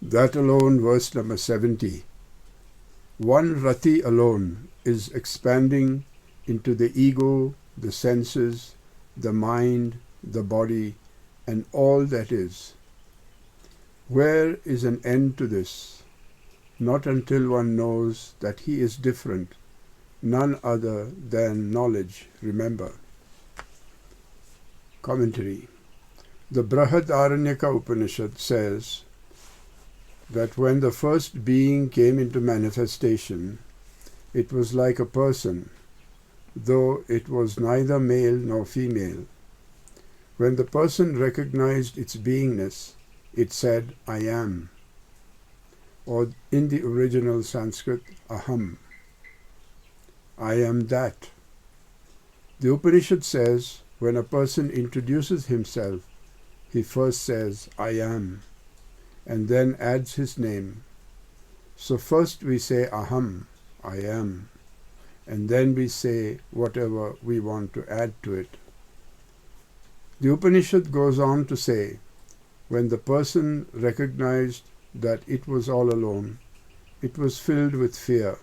That alone, verse number 70. One rati alone is expanding into the ego, the senses, the mind, the body, and all that is. Where is an end to this? Not until one knows that he is different, none other than knowledge, remember. Commentary. The Brihadaranyaka Upanishad says that when the first being came into manifestation, it was like a person, though it was neither male nor female. When the person recognized its beingness, it said, I am, or in the original Sanskrit, aham. I am that. The Upanishad says, when a person introduces himself, he first says, I am, and then adds his name. So first we say aham, I am, and then we say whatever we want to add to it. The Upanishad goes on to say, when the person recognized that it was all alone, it was filled with fear.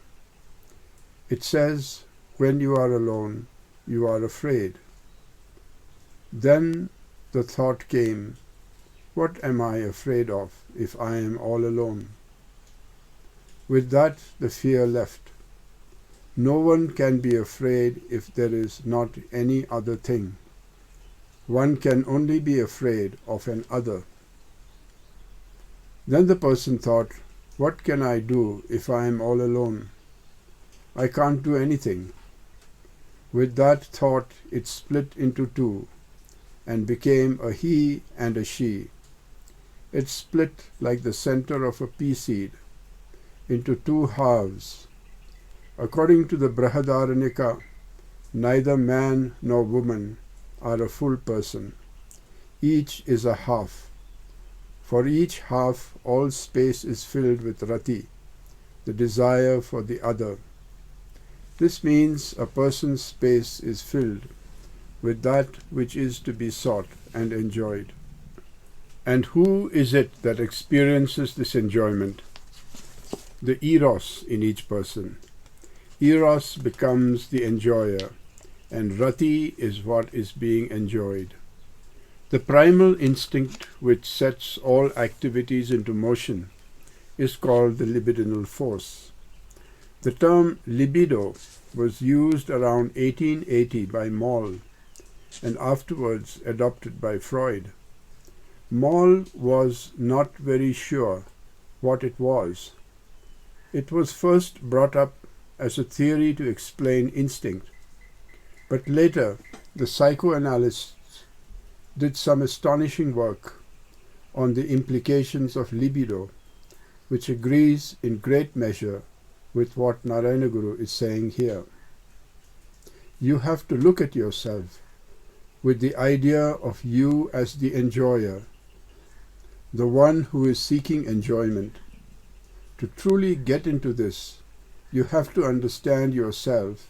It says, when you are alone, you are afraid. Then the thought came, what am I afraid of if I am all alone? With that, the fear left. No one can be afraid if there is not any other thing. One can only be afraid of an other. Then the person thought, what can I do if I am all alone? I can't do anything. With that thought, it split into two and became a he and a she. It split like the center of a pea seed into two halves. According to the Brihadaranyaka, neither man nor woman are a full person. Each is a half. For each half, all space is filled with rati, the desire for the other. This means a person's space is filled with that which is to be sought and enjoyed. And who is it that experiences this enjoyment? The eros in each person. Eros becomes the enjoyer, and rati is what is being enjoyed. The primal instinct which sets all activities into motion is called the libidinal force. The term libido was used around 1880 by Moll and afterwards adopted by Freud. Moll was not very sure what it was. It was first brought up as a theory to explain instinct, but later the psychoanalysts did some astonishing work on the implications of libido, which agrees in great measure with what Narayana Guru is saying here. You have to look at yourself with the idea of you as the enjoyer, the one who is seeking enjoyment. To truly get into this, you have to understand yourself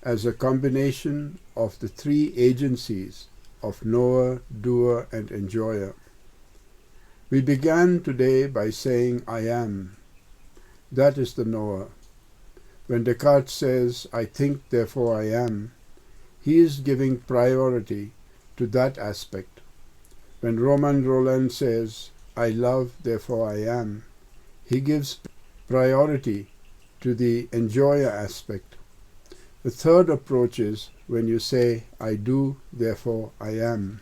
as a combination of the three agencies of knower, doer, and enjoyer. We began today by saying, I am. That is the knower. When Descartes says, I think, therefore I am, he is giving priority to that aspect. When Romain Rolland says, I love, therefore I am, he gives priority to the enjoyer aspect. The third approach is when you say, I do, therefore I am.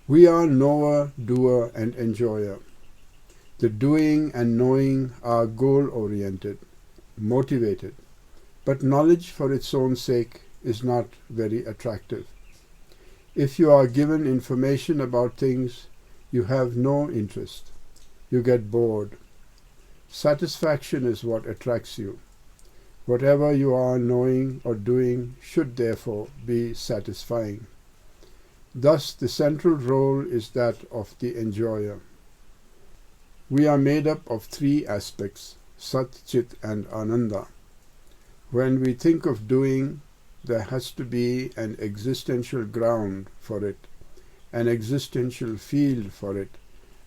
We are knower, doer, and enjoyer. The doing and knowing are goal-oriented, motivated, but knowledge for its own sake is not very attractive. If you are given information about things, you have no interest. You get bored. Satisfaction is what attracts you. Whatever you are knowing or doing should therefore be satisfying. Thus the central role is that of the enjoyer. We are made up of three aspects, Sat, Chit, and Ananda. When we think of doing, there has to be an existential ground for it, an existential field for it,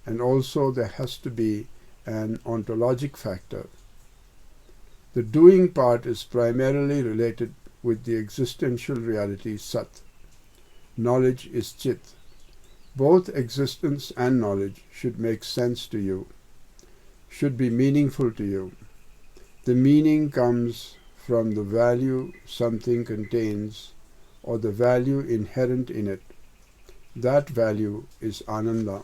and also there has to be an ontologic factor. The doing part is primarily related with the existential reality Sat. Knowledge is Chit. Both existence and knowledge should make sense to you, should be meaningful to you. The meaning comes from the value something contains or the value inherent in it. That value is Ananda.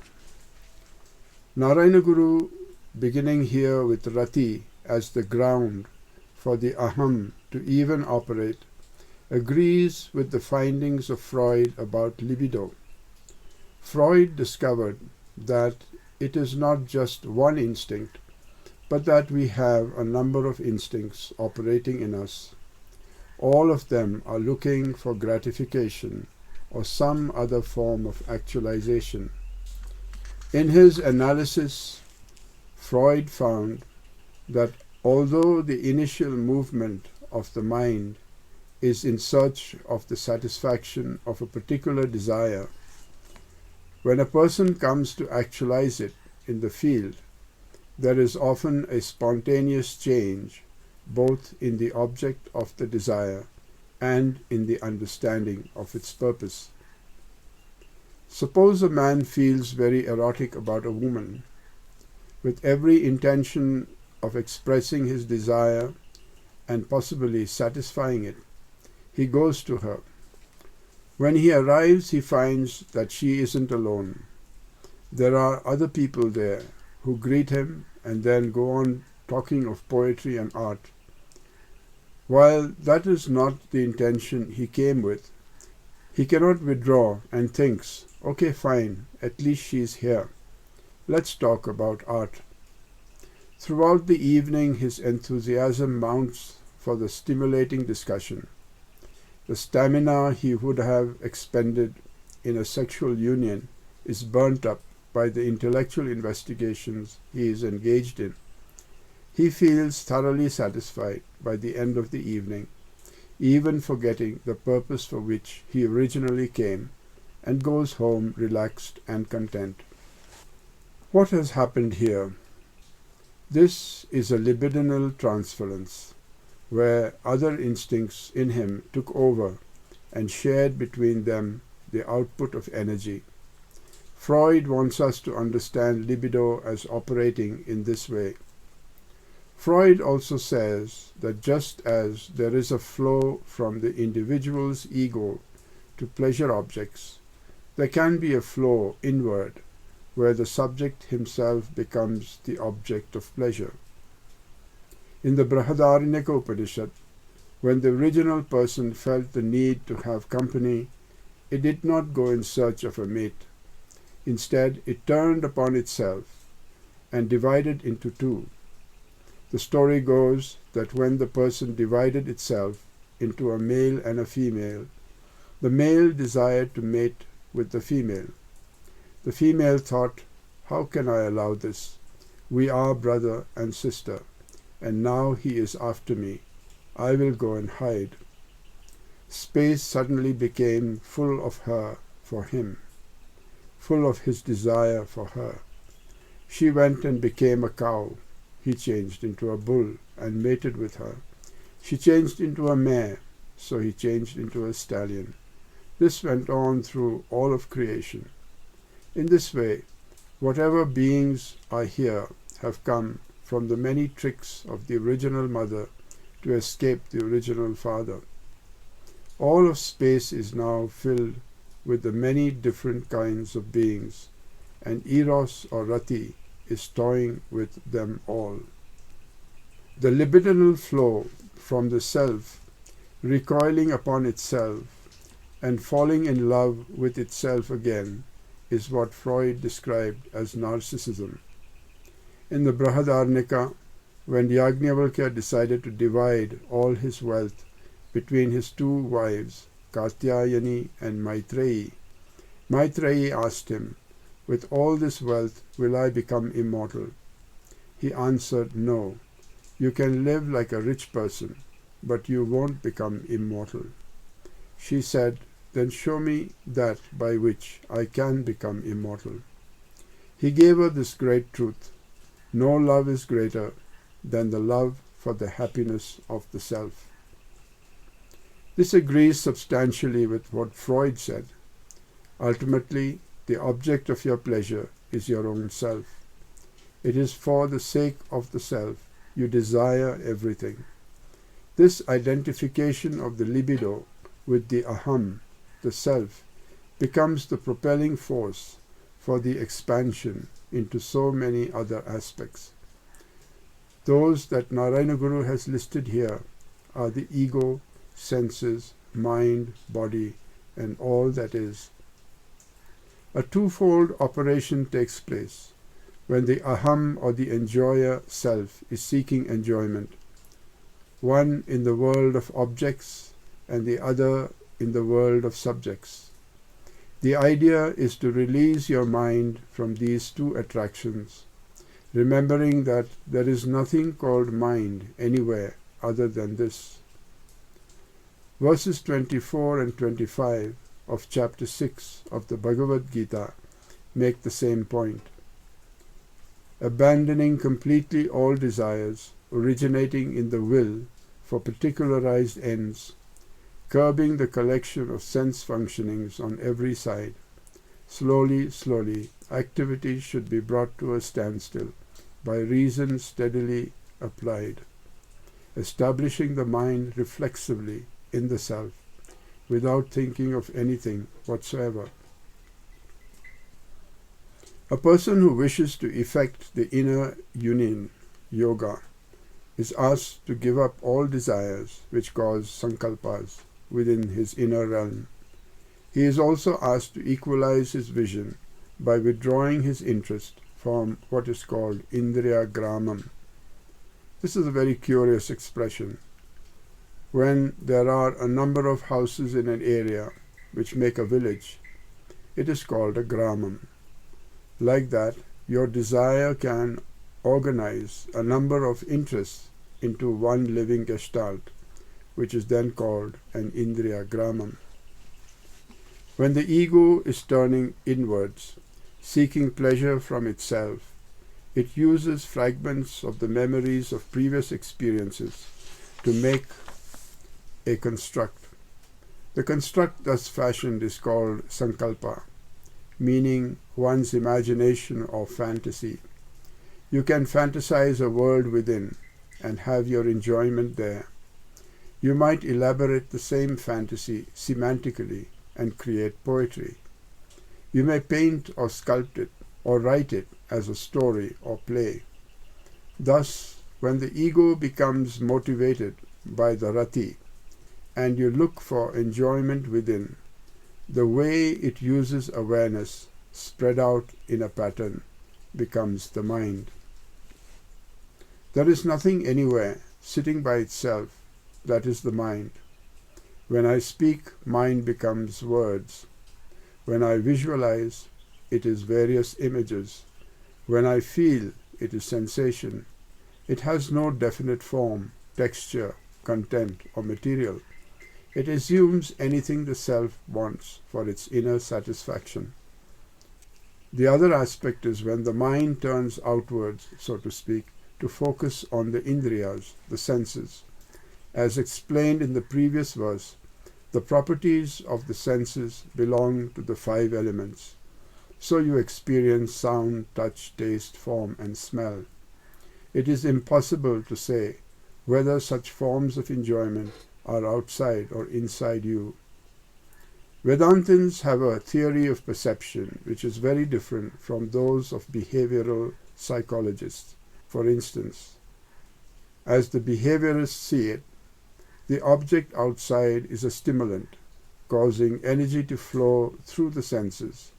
Narayana Guru, beginning here with Rati as the ground for the Aham to even operate, agrees with the findings of Freud about libido. Freud discovered that it is not just one instinct, but that we have a number of instincts operating in us. All of them are looking for gratification or some other form of actualization. In his analysis, Freud found that although the initial movement of the mind is in search of the satisfaction of a particular desire, when a person comes to actualize it in the field, there is often a spontaneous change both in the object of the desire and in the understanding of its purpose. Suppose a man feels very erotic about a woman, with every intention of expressing his desire and possibly satisfying it. He goes to her. When he arrives, he finds that she isn't alone. There are other people there who greet him and then go on talking of poetry and art. While that is not the intention he came with, he cannot withdraw and thinks, okay, fine, at least she's here. Let's talk about art. Throughout the evening, his enthusiasm mounts for the stimulating discussion. The stamina he would have expended in a sexual union is burnt up by the intellectual investigations he is engaged in. He feels thoroughly satisfied by the end of the evening, even forgetting the purpose for which he originally came, and goes home relaxed and content. What has happened here? This is a libidinal transference, where other instincts in him took over and shared between them the output of energy. Freud wants us to understand libido as operating in this way. Freud also says that just as there is a flow from the individual's ego to pleasure objects, there can be a flow inward where the subject himself becomes the object of pleasure. In the Brihadaranyaka Upanishad, when the original person felt the need to have company, it did not go in search of a mate. Instead, it turned upon itself and divided into two. The story goes that when the person divided itself into a male and a female, the male desired to mate with the female. The female thought, how can I allow this? We are brother and sister, and now he is after me. I will go and hide. Space suddenly became full of her for him, full of his desire for her. She went and became a cow. He changed into a bull and mated with her. She changed into a mare, so he changed into a stallion. This went on through all of creation. In this way, whatever beings are here have come from the many tricks of the original mother to escape the original father. All of space is now filled with the many different kinds of beings, and Eros or Rati is toying with them all. The libidinal flow from the self, recoiling upon itself and falling in love with itself again, is what Freud described as narcissism. In the Brihadaranyaka, when Yajnavalkya decided to divide all his wealth between his two wives, Katyayani and Maitreyi, Maitreyi asked him, with all this wealth, will I become immortal? He answered, no. You can live like a rich person, but you won't become immortal. She said, then show me that by which I can become immortal. He gave her this great truth: no love is greater than the love for the happiness of the self. This agrees substantially with what Freud said. Ultimately, the object of your pleasure is your own self. It is for the sake of the self you desire everything. This identification of the libido with the aham, the self, becomes the propelling force for the expansion into so many other aspects. Those that Narayana Guru has listed here are the ego, senses, mind, body, and all that is. A twofold operation takes place when the aham or the enjoyer self is seeking enjoyment, one in the world of objects and the other in the world of subjects. The idea is to release your mind from these two attractions, remembering that there is nothing called mind anywhere other than this. Verses 24 and 25 of chapter 6 of the Bhagavad Gita make the same point. Abandoning completely all desires originating in the will for particularized ends, curbing the collection of sense functionings on every side, slowly, activity should be brought to a standstill by reason steadily applied, establishing the mind reflexively in the self, without thinking of anything whatsoever. A person who wishes to effect the inner union, yoga, is asked to give up all desires which cause sankalpas within his inner realm. He is also asked to equalize his vision by withdrawing his interest from what is called Indriya Gramam. This is a very curious expression. When there are a number of houses in an area which make a village, it is called a Gramam. Like that, your desire can organize a number of interests into one living gestalt, which is then called an Indriya Gramam. When the ego is turning inwards, seeking pleasure from itself, it uses fragments of the memories of previous experiences to make a construct. The construct thus fashioned is called sankalpa, meaning one's imagination or fantasy. You can fantasize a world within and have your enjoyment there. You might elaborate the same fantasy semantically and create poetry. You may paint or sculpt it or write it as a story or play. Thus, when the ego becomes motivated by the rati and you look for enjoyment within, the way it uses awareness spread out in a pattern becomes the mind. There is nothing anywhere sitting by itself that is the mind. When I speak, mind becomes words. When I visualize, it is various images. When I feel, it is sensation. It has no definite form, texture, content, or material. It assumes anything the self wants for its inner satisfaction. The other aspect is when the mind turns outwards, so to speak, to focus on the indriyas, the senses. As explained in the previous verse, the properties of the senses belong to the 5 elements. So you experience sound, touch, taste, form, and smell. It is impossible to say whether such forms of enjoyment are outside or inside you. Vedantins have a theory of perception which is very different from those of behavioral psychologists. For instance, as the behaviorists see it, the object outside is a stimulant, causing energy to flow through the senses,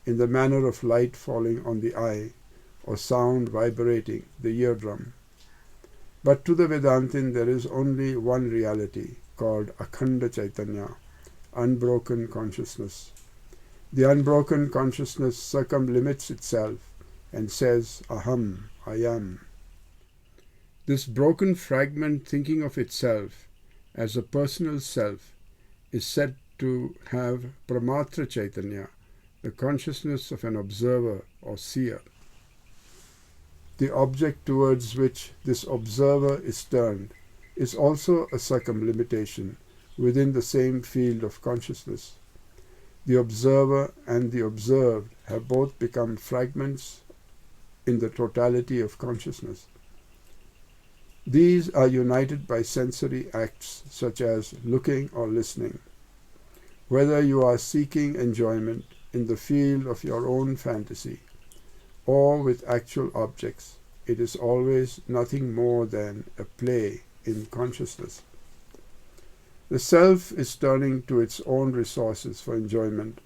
in the manner of light falling on the eye or sound vibrating the eardrum. But to the Vedantin there is only one reality, called Akhanda Chaitanya, unbroken consciousness. The unbroken consciousness circumlimits itself and says, Aham, I am. This broken fragment thinking of itself as a personal self is said to have Pramatra Chaitanya, the consciousness of an observer or seer. The object towards which this observer is turned is also a circumlimitation within the same field of consciousness. The observer and the observed have both become fragments in the totality of consciousness. These are united by sensory acts such as looking or listening. Whether you are seeking enjoyment in the field of your own fantasy or with actual objects, it is always nothing more than a play in consciousness. The self is turning to its own resources for enjoyment,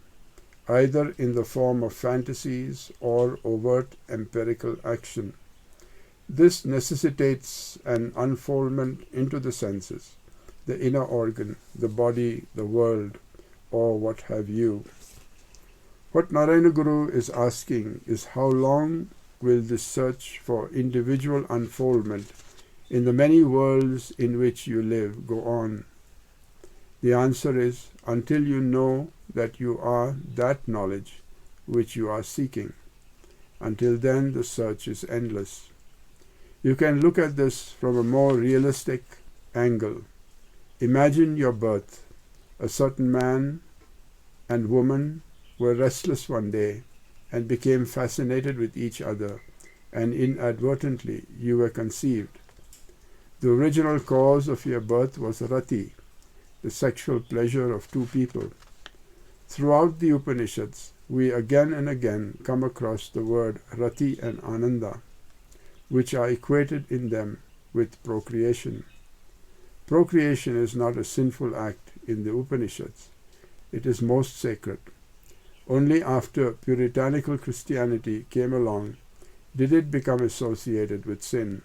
either in the form of fantasies or overt empirical action. This necessitates an unfoldment into the senses, the inner organ, the body, the world, or what have you. What Narayana Guru is asking is how long will this search for individual unfoldment in the many worlds in which you live go on? The answer is until you know that you are that knowledge which you are seeking. Until then the search is endless. You can look at this from a more realistic angle. Imagine your birth. A certain man and woman were restless one day and became fascinated with each other, and inadvertently you were conceived. The original cause of your birth was rati, the sexual pleasure of two people. Throughout the Upanishads, we again and again come across the word rati and ananda, which are equated in them with procreation. Procreation is not a sinful act in the Upanishads. It is most sacred. Only after puritanical Christianity came along did it become associated with sin.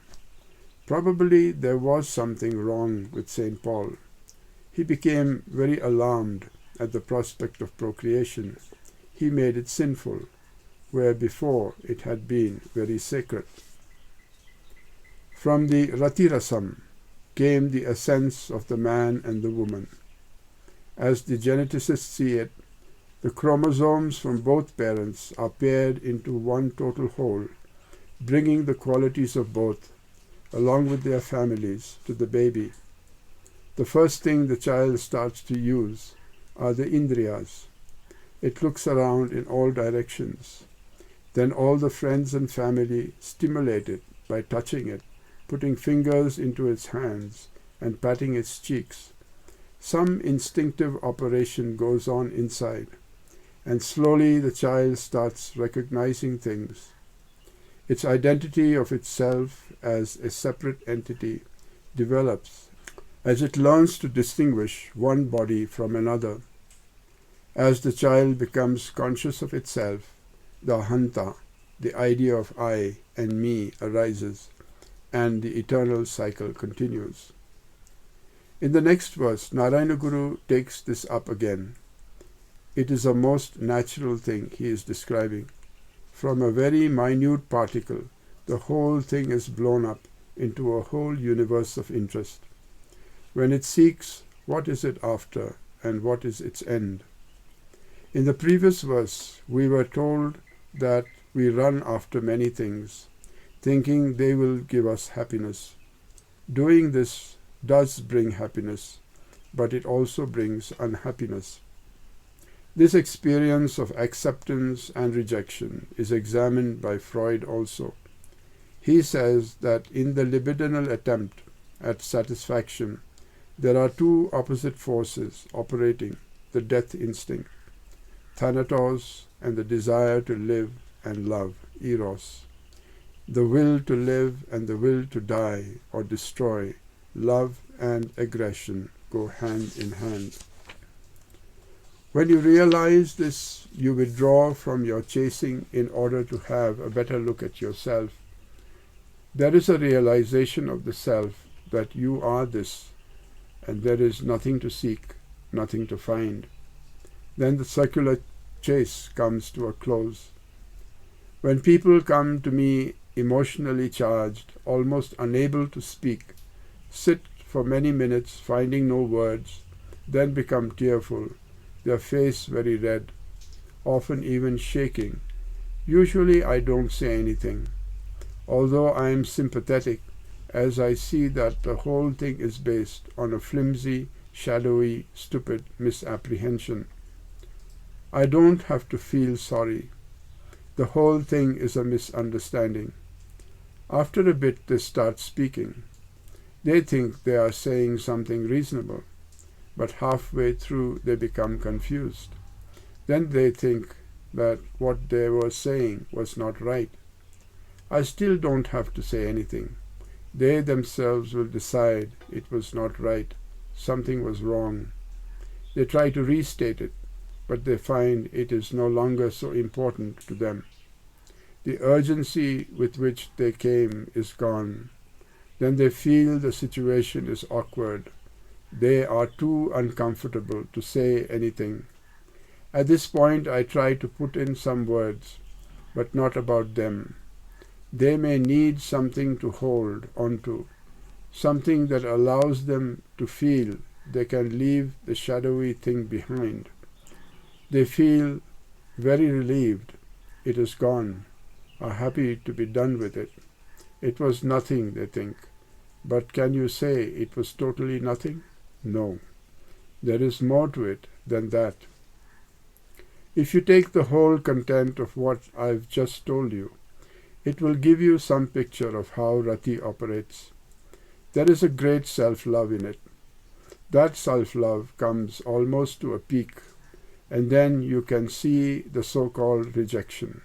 Probably there was something wrong with St. Paul. He became very alarmed at the prospect of procreation. He made it sinful, where before it had been very sacred. From the Ratirasam came the essence of the man and the woman. As the geneticists see it, the chromosomes from both parents are paired into one total whole, bringing the qualities of both, along with their families, to the baby. The first thing the child starts to use are the indriyas. It looks around in all directions. Then all the friends and family stimulate it by touching it, putting fingers into its hands and patting its cheeks. Some instinctive operation goes on inside, and slowly the child starts recognizing things. Its identity of itself as a separate entity develops as it learns to distinguish one body from another. As the child becomes conscious of itself, the ahanta, the idea of I and me, arises, and the eternal cycle continues. In the next verse, Narayana Guru takes this up again. It is a most natural thing he is describing. From a very minute particle, the whole thing is blown up into a whole universe of interest. When it seeks, what is it after, and what is its end? In the previous verse, we were told that we run after many things, thinking they will give us happiness. Doing this does bring happiness, but it also brings unhappiness. This experience of acceptance and rejection is examined by Freud also. He says that in the libidinal attempt at satisfaction, there are two opposite forces operating, the death instinct, thanatos, and the desire to live and love, eros. The will to live and the will to die or destroy, love and aggression go hand in hand. When you realize this, you withdraw from your chasing in order to have a better look at yourself. There is a realization of the self that you are this, and there is nothing to seek, nothing to find. Then the circular chase comes to a close. When people come to me emotionally charged, almost unable to speak, sit for many minutes finding no words, then become tearful, their face very red, often even shaking. Usually I don't say anything, although I am sympathetic, as I see that the whole thing is based on a flimsy, shadowy, stupid misapprehension. I don't have to feel sorry. The whole thing is a misunderstanding. After a bit they start speaking. They think they are saying something reasonable, but halfway through they become confused. Then they think that what they were saying was not right. I still don't have to say anything. They themselves will decide it was not right, something was wrong. They try to restate it, but they find it is no longer so important to them. The urgency with which they came is gone. Then they feel the situation is awkward. They are too uncomfortable to say anything. At this point I try to put in some words, but not about them. They may need something to hold onto, something that allows them to feel they can leave the shadowy thing behind. They feel very relieved. It is gone, are happy to be done with it. It was nothing, they think. But can you say it was totally nothing? No. There is more to it than that. If you take the whole content of what I've just told you, it will give you some picture of how Rati operates. There is a great self-love in it. That self-love comes almost to a peak, and then you can see the so-called rejection.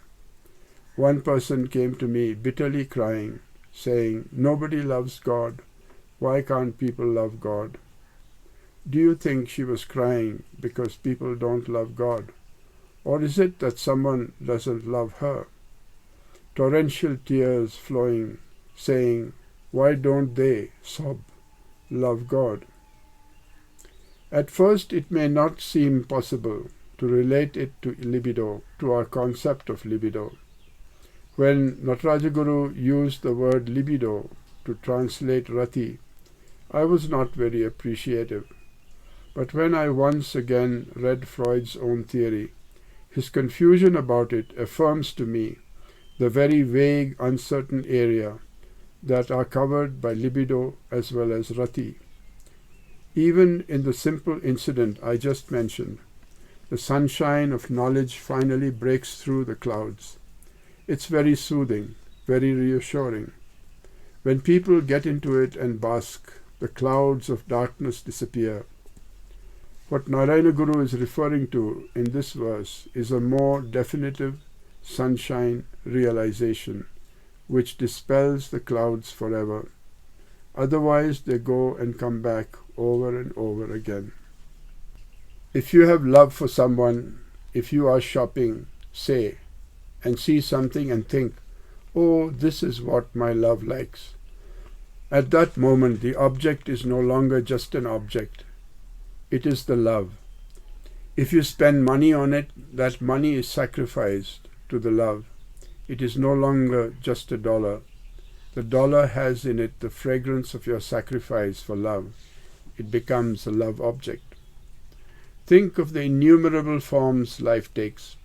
One person came to me bitterly crying, saying, "Nobody loves God. Why can't people love God?" Do you think she was crying because people don't love God? Or is it that someone doesn't love her? Torrential tears flowing, saying, "Why don't they," sob, "love God?" At first it may not seem possible to relate it to libido, to our concept of libido. When Natarajaguru used the word libido to translate Rati, I was not very appreciative. But when I once again read Freud's own theory, his confusion about it affirms to me the very vague, uncertain area that are covered by libido as well as Rati. Even in the simple incident I just mentioned, the sunshine of knowledge finally breaks through the clouds. It's very soothing, very reassuring. When people get into it and bask, the clouds of darkness disappear. What Narayana Guru is referring to in this verse is a more definitive sunshine realization, which dispels the clouds forever. Otherwise they go and come back over and over again. If you have love for someone, if you are shopping, say, and see something and think, "Oh, this is what my love likes." At that moment the object is no longer just an object. It is the love. If you spend money on it, that money is sacrificed to the love. It is no longer just a dollar. The dollar has in it the fragrance of your sacrifice for love. It becomes a love object. Think of the innumerable forms life takes.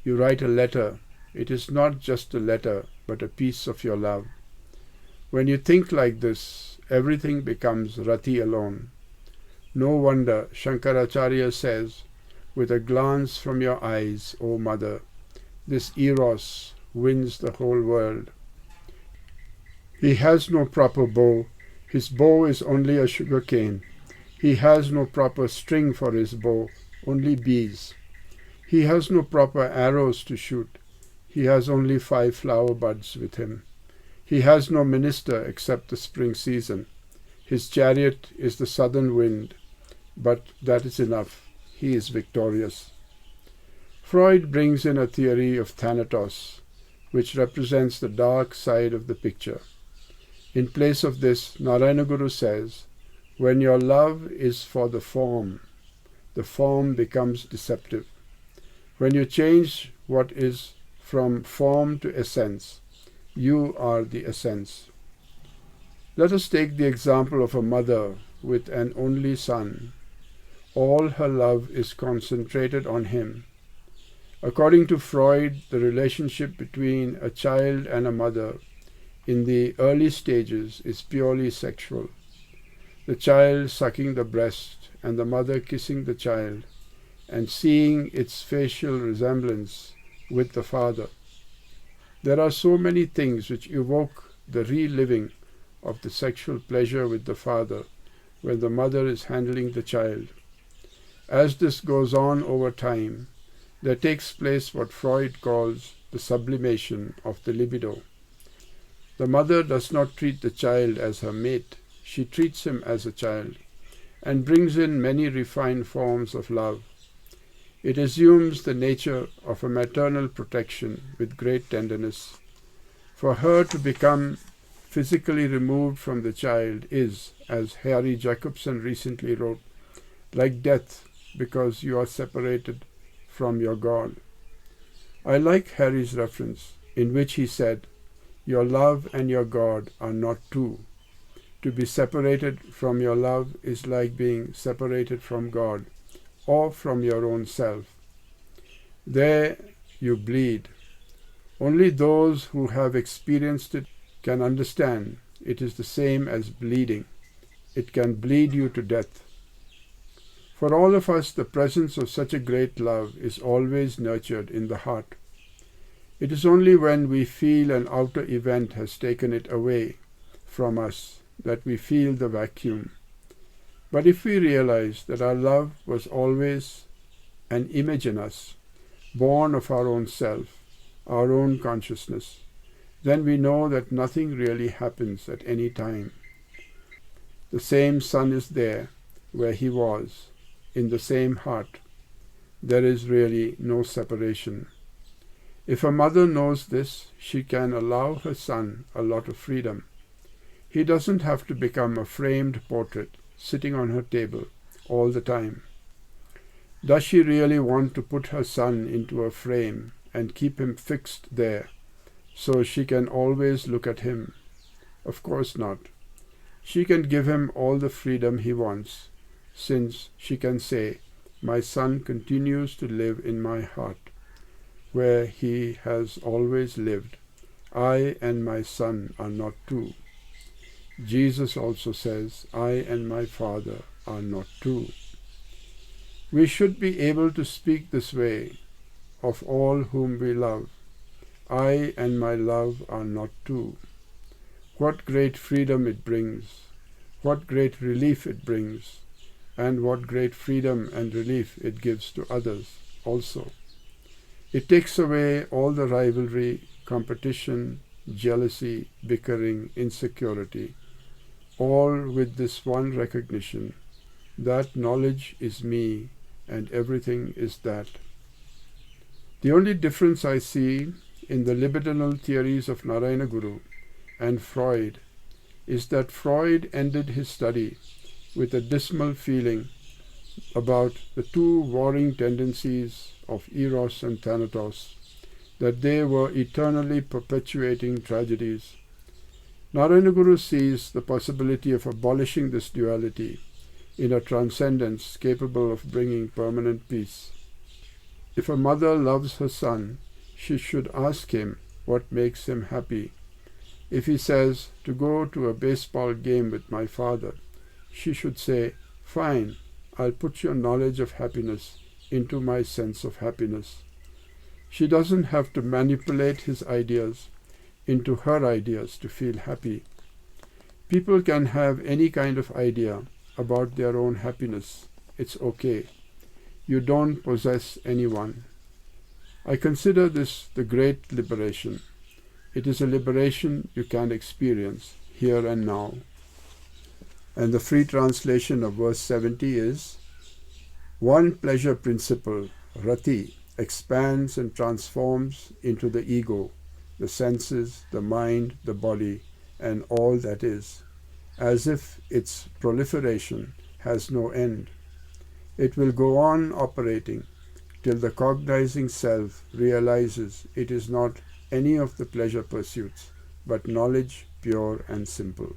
You write a letter. It is not just a letter, but a piece of your love. When you think like this, everything becomes Rati alone. No wonder Shankaracharya says, "With a glance from your eyes, O mother, this Eros wins the whole world." He has no proper bow. His bow is only a sugar cane. He has no proper string for his bow, only bees. He has no proper arrows to shoot. He has only 5 flower buds with him. He has no minister except the spring season. His chariot is the southern wind, but that is enough. He is victorious. Freud brings in a theory of Thanatos, which represents the dark side of the picture. In place of this, Narayana Guru says, when your love is for the form becomes deceptive. When you change what is from form to essence, you are the essence. Let us take the example of a mother with an only son. All her love is concentrated on him. According to Freud, the relationship between a child and a mother in the early stages is purely sexual. The child sucking the breast and the mother kissing the child and seeing its facial resemblance with the father. There are so many things which evoke the reliving of the sexual pleasure with the father when the mother is handling the child. As this goes on over time, there takes place what Freud calls the sublimation of the libido. The mother does not treat the child as her mate. She treats him as a child and brings in many refined forms of love. It assumes the nature of a maternal protection with great tenderness. For her to become physically removed from the child is, as Harry Jacobson recently wrote, like death because you are separated from your God. I like Harry's reference in which he said, "Your love and your God are not two. To be separated from your love is like being separated from God or from your own self. There you bleed. Only those who have experienced it can understand it is the same as bleeding. It can bleed you to death." For all of us, the presence of such a great love is always nurtured in the heart. It is only when we feel an outer event has taken it away from us that we feel the vacuum. But if we realize that our love was always an image in us, born of our own self, our own consciousness, then we know that nothing really happens at any time. The same sun is there where he was, in the same heart. There is really no separation. If a mother knows this, she can allow her son a lot of freedom. He doesn't have to become a framed portrait sitting on her table all the time. Does she really want to put her son into a frame and keep him fixed there so she can always look at him? Of course not. She can give him all the freedom he wants, since she can say, "My son continues to live in my heart, where he has always lived. I and my son are not two." Jesus also says, "I and my Father are not two." We should be able to speak this way of all whom we love. I and my love are not two. What great freedom it brings, what great relief it brings, and what great freedom and relief it gives to others also. It takes away all the rivalry, competition, jealousy, bickering, insecurity, all with this one recognition that knowledge is me and everything is that. The only difference I see in the libidinal theories of Narayana Guru and Freud is that Freud ended his study with a dismal feeling about the two warring tendencies of Eros and Thanatos, that they were eternally perpetuating tragedies. Narayana Guru sees the possibility of abolishing this duality in a transcendence capable of bringing permanent peace. If a mother loves her son, she should ask him what makes him happy. If he says, "To go to a baseball game with my father," she should say, "Fine, I'll put your knowledge of happiness into my sense of happiness." She doesn't have to manipulate his ideas into her ideas to feel happy. People can have any kind of idea about their own happiness. It's okay. You don't possess anyone. I consider this the great liberation. It is a liberation you can experience here and now. And the free translation of verse 70 is, "One pleasure principle, rati, expands and transforms into the ego, the senses, the mind, the body, and all that is, as if its proliferation has no end. It will go on operating till the cognizing self realizes it is not any of the pleasure pursuits, but knowledge pure and simple."